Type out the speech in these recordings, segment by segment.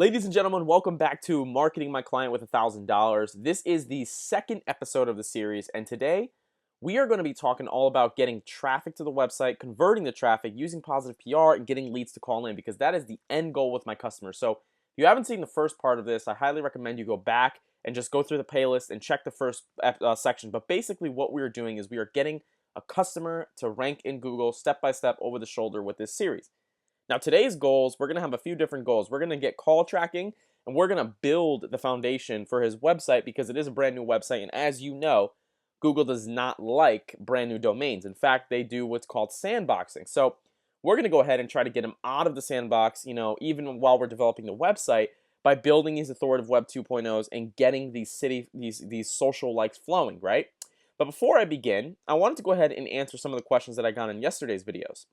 Ladies and gentlemen, welcome back to Marketing My Client with $1,000. This is the second episode of the series, and today we are going to be talking all about getting traffic to the website, converting the traffic, using positive PR, and getting leads to call in, because that is the end goal with my customers. So if you haven't seen the first part of this, I highly recommend you go back and just go through the playlist and check the first section. But basically what we are doing is we are getting a customer to rank in Google step by step over the shoulder with this series. Now today's goals, we're going to have a few different goals. We're going to get call tracking, and we're going to build the foundation for his website because it is a brand new website. And as you know, Google does not like brand new domains. In fact, they do what's called sandboxing. So we're going to go ahead and try to get him out of the sandbox, even while we're developing the website, by building these authoritative Web 2.0s and getting these social likes flowing, right? But before I begin, I wanted to go ahead and answer some of the questions that I got in yesterday's videos.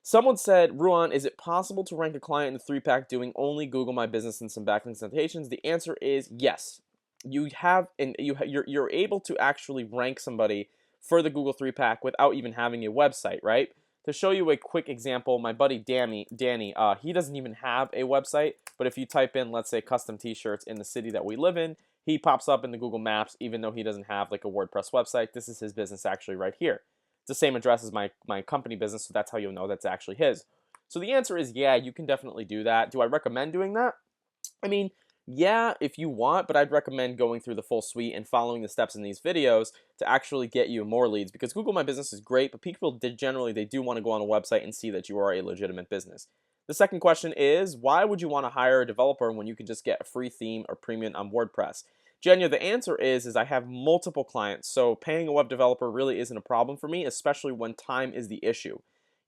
Someone said, Ruan, is it possible to rank a client in the 3-pack doing only Google My Business and some backlink citations? The answer is yes. You're able to actually rank somebody for the Google 3-pack without even having a website, right? To show you a quick example, my buddy Danny, he doesn't even have a website, but if you type in, let's say, custom t-shirts in the city that we live in, he pops up in the Google Maps, even though he doesn't have like a WordPress website. This is his business actually right here. It's the same address as my company business, so that's how you'll know that's actually his. So the answer is yeah, you can definitely do that. Do I recommend doing that? I mean, yeah, if you want, but I'd recommend going through the full suite and following the steps in these videos to actually get you more leads, because Google My Business is great, but people generally do want to go on a website and see that you are a legitimate business. The second question is, why would you want to hire a developer when you can just get a free theme or premium on WordPress? Jenya, the answer is I have multiple clients, so paying a web developer really isn't a problem for me, especially when time is the issue.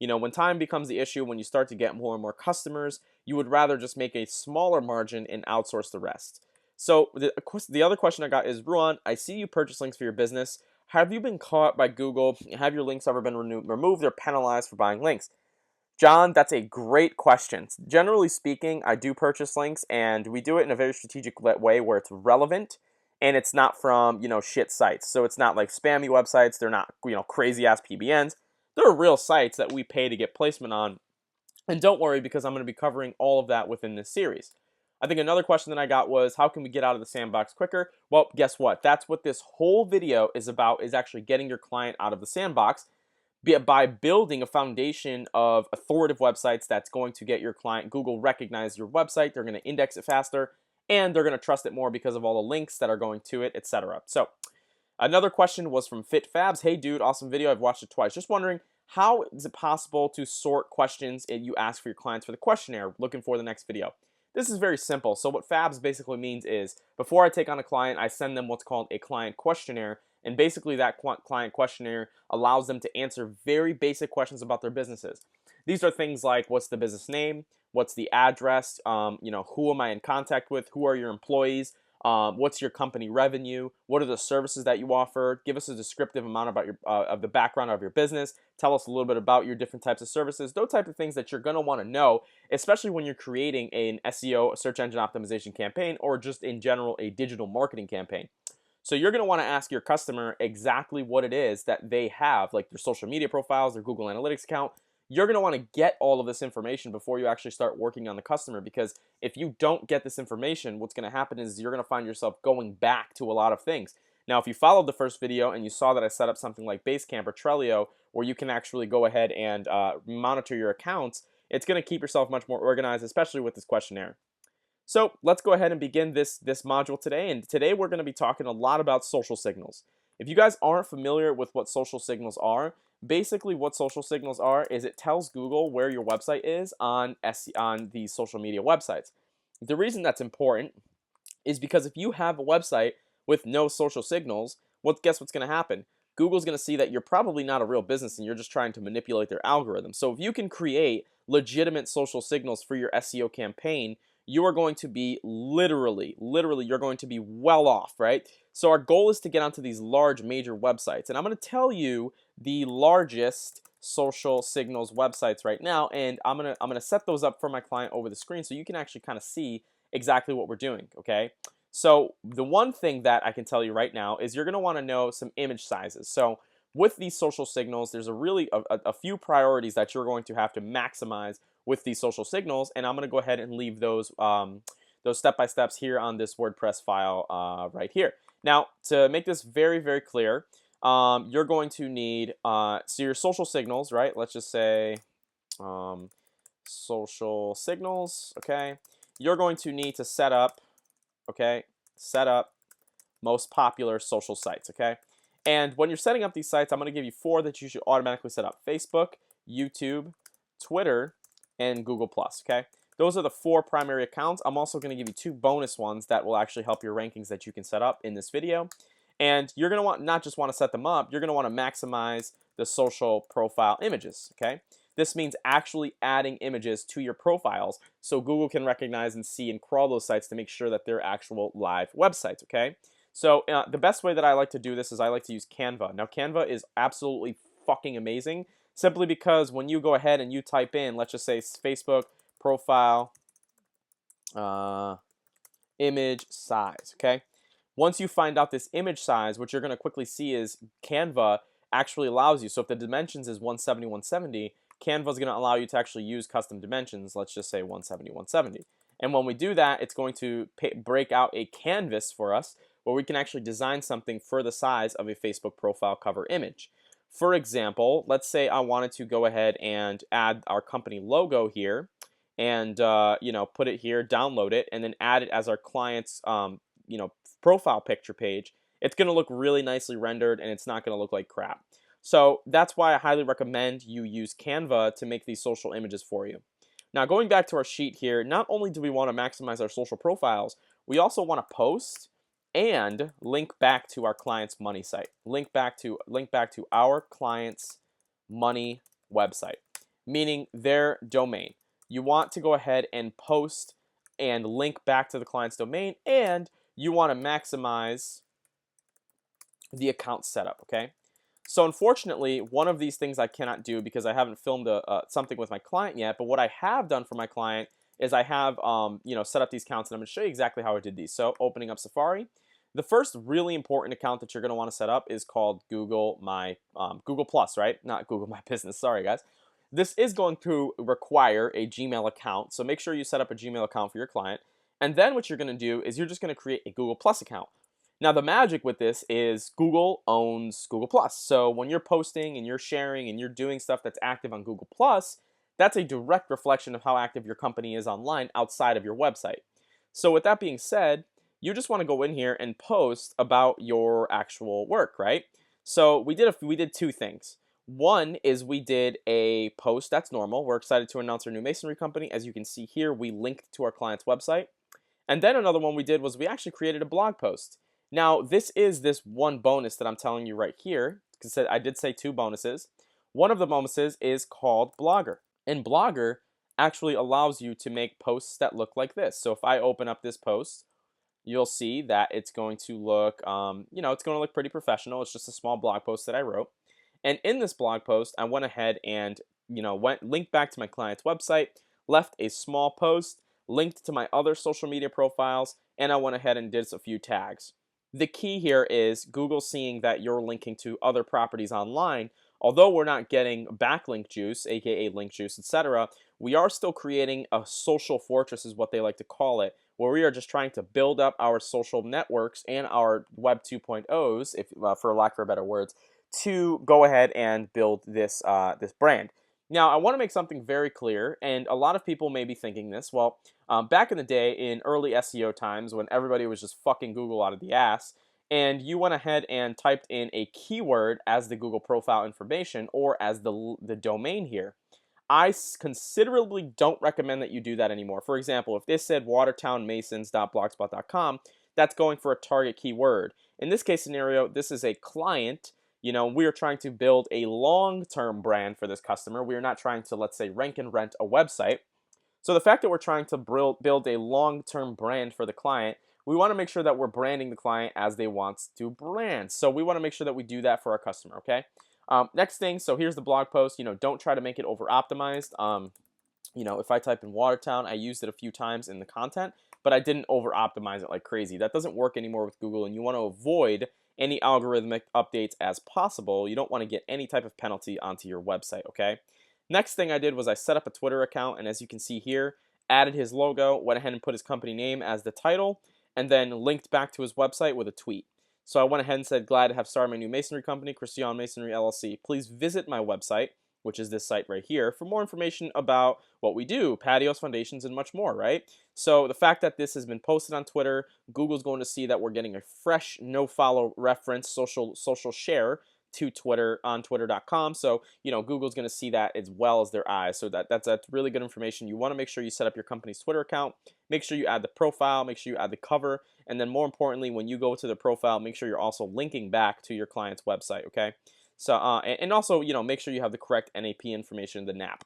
When time becomes the issue, when you start to get more and more customers, you would rather just make a smaller margin and outsource the rest. So the other question I got is, Ruan, I see you purchase links for your business. Have you been caught by Google? Have your links ever been removed or penalized for buying links? John, that's a great question. Generally speaking, I do purchase links, and we do it in a very strategic way where it's relevant and it's not from, shit sites. So it's not like spammy websites. They're not, crazy ass PBNs. There are real sites that we pay to get placement on. And don't worry, because I'm going to be covering all of that within this series. I think another question that I got was, how can we get out of the sandbox quicker? Well, guess what? That's what this whole video is about, is actually getting your client out of the sandbox by building a foundation of authoritative websites that's going to get your client Google recognize your website. They're going to index it faster, and they're going to trust it more because of all the links that are going to it, etc. So another question was from FitFabs. Hey dude, awesome video. I've watched it twice. Just wondering, how is it possible to sort questions you ask for your clients for the questionnaire? Looking for the next video. This is very simple. So what Fabs basically means is, before I take on a client, I send them what's called a client questionnaire. And basically that client questionnaire allows them to answer very basic questions about their businesses. These are things like, what's the business name? What's the address? Who am I in contact with? Who are your employees? What's your company revenue? What are the services that you offer? Give us a descriptive amount about of the background of your business. Tell us a little bit about your different types of services. Those type of things that you're going to want to know, especially when you're creating an SEO, search engine optimization campaign, or just in general a digital marketing campaign. So you're going to want to ask your customer exactly what it is that they have, like their social media profiles, their Google Analytics account. You're going to want to get all of this information before you actually start working on the customer, because if you don't get this information, what's going to happen is you're going to find yourself going back to a lot of things. Now, if you followed the first video and you saw that I set up something like Basecamp or Trello, where you can actually go ahead and monitor your accounts, it's going to keep yourself much more organized, especially with this questionnaire. So let's go ahead and begin this module today. And today we're going to be talking a lot about social signals. If you guys aren't familiar with what social signals are, basically what social signals are is it tells Google where your website is on these social media websites. The reason that's important is because if you have a website with no social signals, guess what's going to happen? Google's going to see that you're probably not a real business and you're just trying to manipulate their algorithm. So if you can create legitimate social signals for your SEO campaign, you are going to be literally, you're going to be well off, right? So our goal is to get onto these large major websites. And I'm going to tell you the largest social signals websites right now, and I'm going to set those up for my client over the screen so you can actually kind of see exactly what we're doing, okay? So the one thing that I can tell you right now is you're going to want to know some image sizes. So with these social signals, there's a few priorities that you're going to have to maximize with these social signals, and I'm going to go ahead and leave those those step-by-steps here on this WordPress file right here. Now, to make this very, very clear, you're going to need, so your social signals, right? Let's just say social signals, okay? You're going to need to set up, okay? Set up most popular social sites, okay? And when you're setting up these sites, I'm going to give you 4 that you should automatically set up: Facebook, YouTube, Twitter, and Google+, okay? Those are the 4 primary accounts. I'm also going to give you 2 bonus ones that will actually help your rankings that you can set up in this video. And you're going to want not just want to set them up, you're going to want to maximize the social profile images, okay? This means actually adding images to your profiles so Google can recognize and see and crawl those sites to make sure that they're actual live websites, okay? So the best way that I like to do this is I like to use Canva. Now, Canva is absolutely fucking amazing simply because when you go ahead and you type in, let's just say Facebook profile image size, okay? Once you find out this image size, what you're going to quickly see is Canva actually allows you. So if the dimensions is 170, 170, Canva is going to allow you to actually use custom dimensions. Let's just say 170, 170. And when we do that, it's going to break out a canvas for us where we can actually design something for the size of a Facebook profile cover image. For example, let's say I wanted to go ahead and add our company logo here and put it here, download it, and then add it as our client's profile picture page. It's going to look really nicely rendered and it's not going to look like crap. So that's why I highly recommend you use Canva to make these social images for you. Now, going back to our sheet here, not only do we want to maximize our social profiles, we also want to post and link back to our client's money site. Link back to our client's money website, meaning their domain. You want to go ahead and post and link back to the client's domain, and you want to maximize the account setup, okay? So unfortunately, one of these things I cannot do because I haven't filmed something with my client yet, but what I have done for my client is I have set up these accounts, and I'm going to show you exactly how I did these. So opening up Safari, the first really important account that you're going to want to set up is called Google Plus, right? Not Google My Business, sorry guys. This is going to require a Gmail account, so make sure you set up a Gmail account for your client. And then what you're going to do is you're just going to create a Google Plus account. Now, the magic with this is Google owns Google+. So when you're posting and you're sharing and you're doing stuff that's active on Google+, that's a direct reflection of how active your company is online outside of your website. So with that being said, you just want to go in here and post about your actual work, right? So we did 2 things. One is we did a post that's normal. We're excited to announce our new masonry company. As you can see here, we linked to our client's website. And then another one we did was we actually created a blog post. Now, this one bonus that I'm telling you right here, because I did say 2 bonuses. One of the bonuses is called Blogger. And Blogger actually allows you to make posts that look like this. So if I open up this post, you'll see that it's going to look, it's going to look pretty professional. It's just a small blog post that I wrote. And in this blog post, I went ahead and, linked back to my client's website, left a small post, linked to my other social media profiles, and I went ahead and did a few tags. The key here is Google seeing that you're linking to other properties online. Although we're not getting backlink juice, aka link juice, etc., we are still creating a social fortress, is what they like to call it, where we are just trying to build up our social networks and our Web 2.0s, if for lack of better words, to go ahead and build this brand. Now, I want to make something very clear, and a lot of people may be thinking this. Well, back in the day, in early SEO times, when everybody was just fucking Google out of the ass, and you went ahead and typed in a keyword as the Google profile information or as the domain here, I considerably don't recommend that you do that anymore. For example, if this said watertownmasons.blogspot.com, that's going for a target keyword. In this case scenario, this is a client. We are trying to build a long-term brand for this customer. We are not trying to, let's say, rank and rent a website. So the fact that we're trying to build a long-term brand for the client, we want to make sure that we're branding the client as they want to brand. So we want to make sure that we do that for our customer, okay? Next thing, so here's the blog post. Don't try to make it over-optimized. If I type in Watertown, I used it a few times in the content, but I didn't over-optimize it like crazy. That doesn't work anymore with Google, and you want to avoid any algorithmic updates as possible. You don't want to get any type of penalty onto your website, okay? Next thing I did was I set up a Twitter account, and as you can see here, added his logo, went ahead and put his company name as the title, and then linked back to his website with a tweet. So I went ahead and said, glad to have started my new masonry company, Christian Masonry LLC. Please visit my website, which is this site right here, for more information about what we do, patios, foundations, and much more, right? So the fact that this has been posted on Twitter, Google's going to see that we're getting a fresh no-follow reference social share to Twitter on twitter.com. So, Google's going to see that as well as their eyes. So that's really good information. You want to make sure you set up your company's Twitter account. Make sure you add the profile. Make sure you add the cover. And then more importantly, when you go to the profile, make sure you're also linking back to your client's website, okay? So, and also, make sure you have the correct NAP information, the NAP.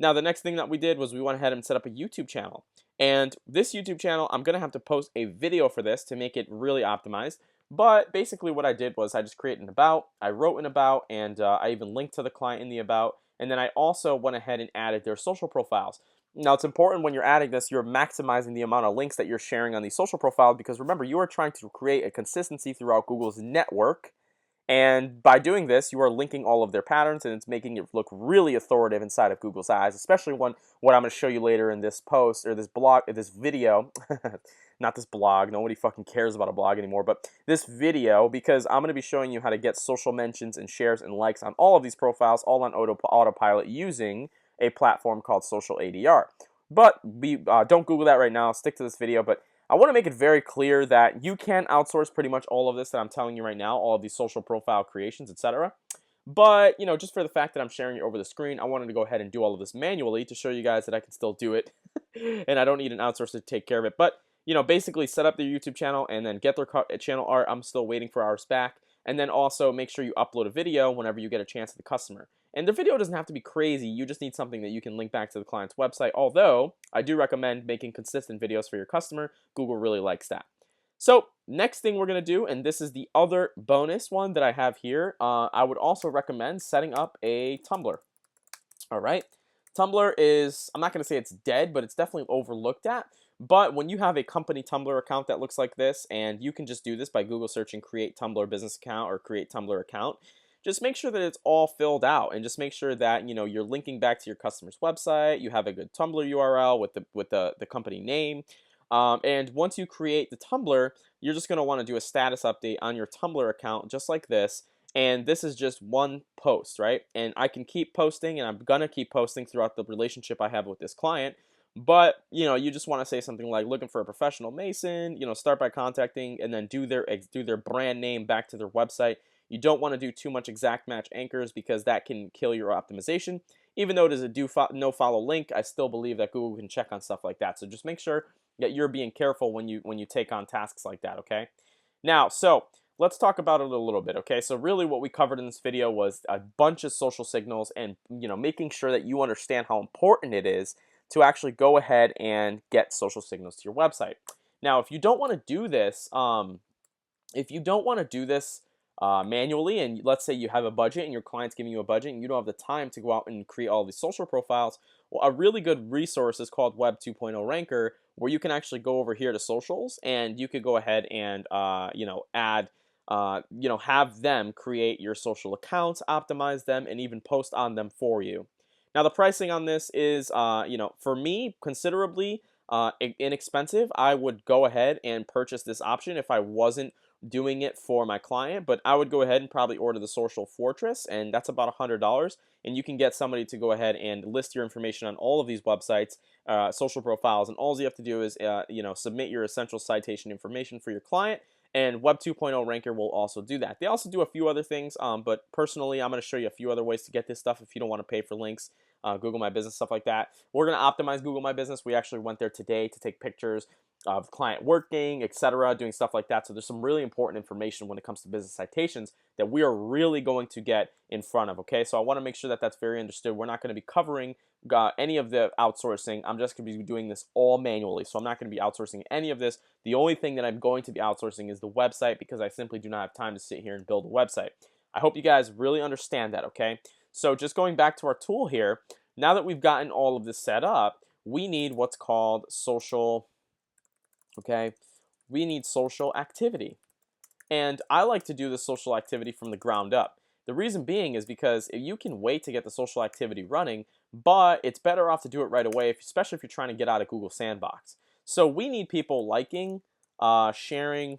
Now, the next thing that we did was we went ahead and set up a YouTube channel. And this YouTube channel, I'm going to have to post a video for this to make it really optimized. But basically what I did was I just created an about, I wrote an about, and I even linked to the client in the about. And then I also went ahead and added their social profiles. Now, it's important when you're adding this, you're maximizing the amount of links that you're sharing on these social profiles, because remember, you are trying to create a consistency throughout Google's network. And by doing this, you are linking all of their patterns, and it's making it look really authoritative inside of Google's eyes, especially when what I'm going to show you later in this post or this blog, or this video, not this blog, nobody fucking cares about a blog anymore, but this video, because I'm going to be showing you how to get social mentions and shares and likes on all of these profiles, all on autopilot using a platform called Social ADR. But don't Google that right now, stick to this video, but I want to make it very clear that you can outsource pretty much all of this that I'm telling you right now, all of these social profile creations, etc. But, just for the fact that I'm sharing it over the screen, I wanted to go ahead and do all of this manually to show you guys that I can still do it. And I don't need an outsourcer to take care of it. But, basically set up their YouTube channel and then get their channel art. I'm still waiting for ours back. And then also make sure you upload a video whenever you get a chance to the customer. And the video doesn't have to be crazy. You just need something that you can link back to the client's website. Although, I do recommend making consistent videos for your customer. Google really likes that. So, next thing we're going to do, and this is the other bonus one that I have here, I would also recommend setting up a Tumblr. All right. Tumblr is, I'm not going to say it's dead, but it's definitely overlooked at. But when you have a company Tumblr account that looks like this, and you can just do this by Google searching create Tumblr business account or create Tumblr account, just make sure that it's all filled out, and just make sure that you're linking back to your customer's website. You have a good Tumblr URL with the company name, and once you create the Tumblr, you're just going to want to do a status update on your Tumblr account just like this. And this is just one post, right? And I can keep posting, and I'm gonna keep posting throughout the relationship I have with this client. But you just want to say something like looking for a professional mason. Start by contacting, and then do their brand name back to their website. You don't want to do too much exact match anchors because that can kill your optimization. Even though it is a no follow link, I still believe that Google can check on stuff like that. So just make sure that you're being careful when you take on tasks like that. Okay. Now, so let's talk about it a little bit, okay? So really what we covered in this video was a bunch of social signals and, making sure that you understand how important it is to actually go ahead and get social signals to your website. Now, if you don't want to do this, manually, and let's say you have a budget and your client's giving you a budget and you don't have the time to go out and create all these social profiles, well, a really good resource is called Web 2.0 Ranker, where you can actually go over here to socials and you could go ahead and, add, have them create your social accounts, optimize them, and even post on them for you. Now, the pricing on this is, for me, considerably inexpensive. I would go ahead and purchase this option if I wasn't doing it for my client, but I would go ahead and probably order the Social Fortress, and that's about $100, and you can get somebody to go ahead and list your information on all of these websites, social profiles, and all you have to do is, submit your essential citation information for your client, and Web 2.0 Ranker will also do that. They also do a few other things, but personally, I'm going to show you a few other ways to get this stuff if you don't want to pay for links. Google My Business, stuff like that. We're going to optimize Google My Business. We actually went there today to take pictures of client working, etc., doing stuff like that. So there's some really important information when it comes to business citations that we are really going to get in front of, okay? So I want to make sure that that's very understood. We're not going to be covering any of the outsourcing. I'm just going to be doing this all manually. So I'm not going to be outsourcing any of this. The only thing that I'm going to be outsourcing is the website because I simply do not have time to sit here and build a website. I hope you guys really understand that, okay? So just going back to our tool here, now that we've gotten all of this set up, we need what's called social, okay? We need social activity. And I like to do the social activity from the ground up. The reason being is because if you can wait to get the social activity running, but it's better off to do it right away, especially if you're trying to get out of Google Sandbox. So we need people liking, sharing,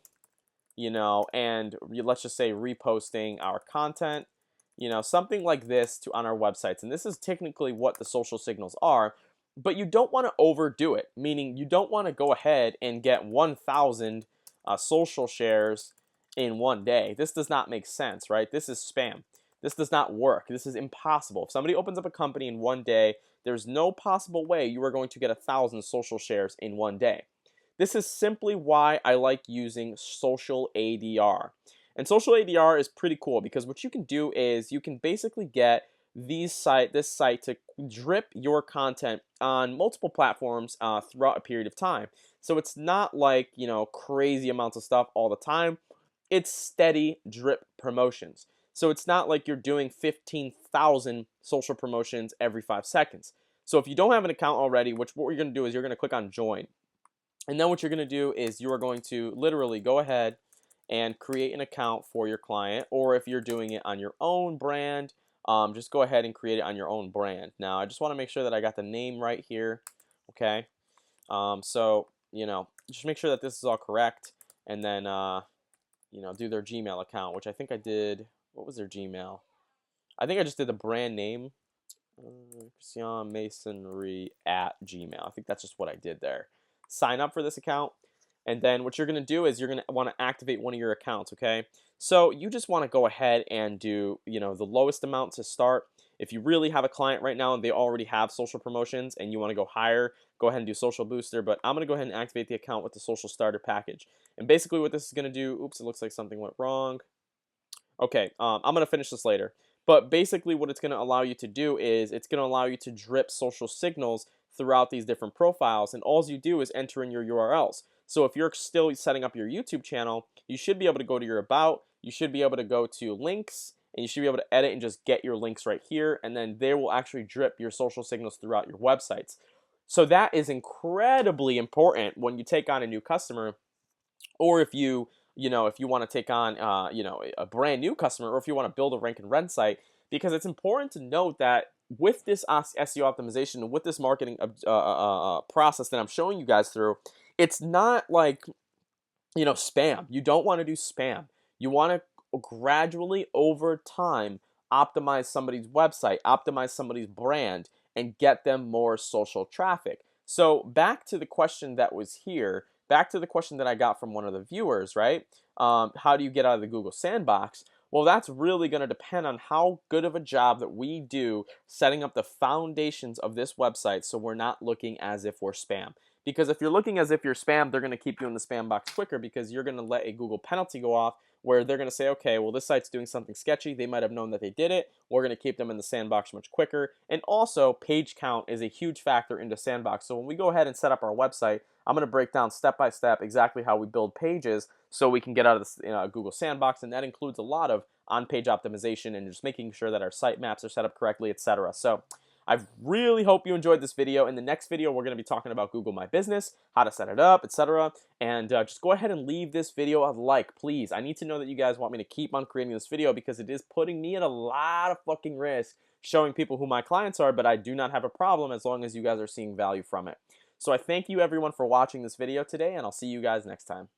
and let's just say reposting our content, something like this on our websites. And this is technically what the social signals are, but you don't want to overdo it, meaning you don't want to go ahead and get 1,000 social shares in one day. This does not make sense, right? This is spam. This does not work. This is impossible. If somebody opens up a company in one day, there's no possible way you are going to get 1,000 social shares in one day. This is simply why I like using social ADR. And social ADR is pretty cool because what you can do is you can basically get this site to drip your content on multiple platforms throughout a period of time. So it's not like, crazy amounts of stuff all the time. It's steady drip promotions. So it's not like you're doing 15,000 social promotions every 5 seconds. So if you don't have an account already, what you're going to do is you're going to click on join. And then what you're going to do is you are going to literally go ahead and create an account for your client, or if you're doing it on your own brand, just go ahead and create it on your own brand. Now, I just want to make sure that I got the name right here, okay? So, just make sure that this is all correct, and then, do their Gmail account, which I think I did. What was their Gmail? I think I just did the brand name, christianmasonry@gmail. I think that's just what I did there. Sign up for this account, and then what you're going to do is you're going to want to activate one of your accounts, okay? So you just want to go ahead and do, the lowest amount to start. If you really have a client right now and they already have social promotions and you want to go higher, go ahead and do Social Booster, but I'm going to go ahead and activate the account with the Social Starter package. And basically what this is going to do, oops, it looks like something went wrong. Okay, I'm going to finish this later. But basically what it's going to allow you to do is it's going to allow you to drip social signals throughout these different profiles, and all you do is enter in your URLs. So if you're still setting up your YouTube channel, you should be able to go to your About, you should be able to go to Links, and you should be able to edit and just get your links right here, and then they will actually drip your social signals throughout your websites. So that is incredibly important when you take on a new customer, or if you want to take on a brand new customer, or if you want to build a rank and rent site, because it's important to note that with this SEO optimization and with this marketing process that I'm showing you guys through, it's not like spam. You don't want to do spam. You want to gradually over time optimize somebody's website, optimize somebody's brand, and get them more social traffic. So back to the question that was here, back to the question that I got from one of the viewers, right? How do you get out of the Google Sandbox? Well, that's really going to depend on how good of a job that we do setting up the foundations of this website so we're not looking as if we're spam. Because if you're looking as if you're spam, they're going to keep you in the spam box quicker because you're going to let a Google penalty go off where they're going to say, okay, well, this site's doing something sketchy. They might have known that they did it. We're going to keep them in the sandbox much quicker. And also, page count is a huge factor into Sandbox. So when we go ahead and set up our website, I'm going to break down step by step exactly how we build pages so we can get out of this Google Sandbox. And that includes a lot of on-page optimization and just making sure that our sitemaps are set up correctly, etc. So I really hope you enjoyed this video. In the next video, we're going to be talking about Google My Business, how to set it up, etc. And just go ahead and leave this video a like, please. I need to know that you guys want me to keep on creating this video because it is putting me at a lot of fucking risk showing people who my clients are, but I do not have a problem as long as you guys are seeing value from it. So I thank you everyone for watching this video today, and I'll see you guys next time.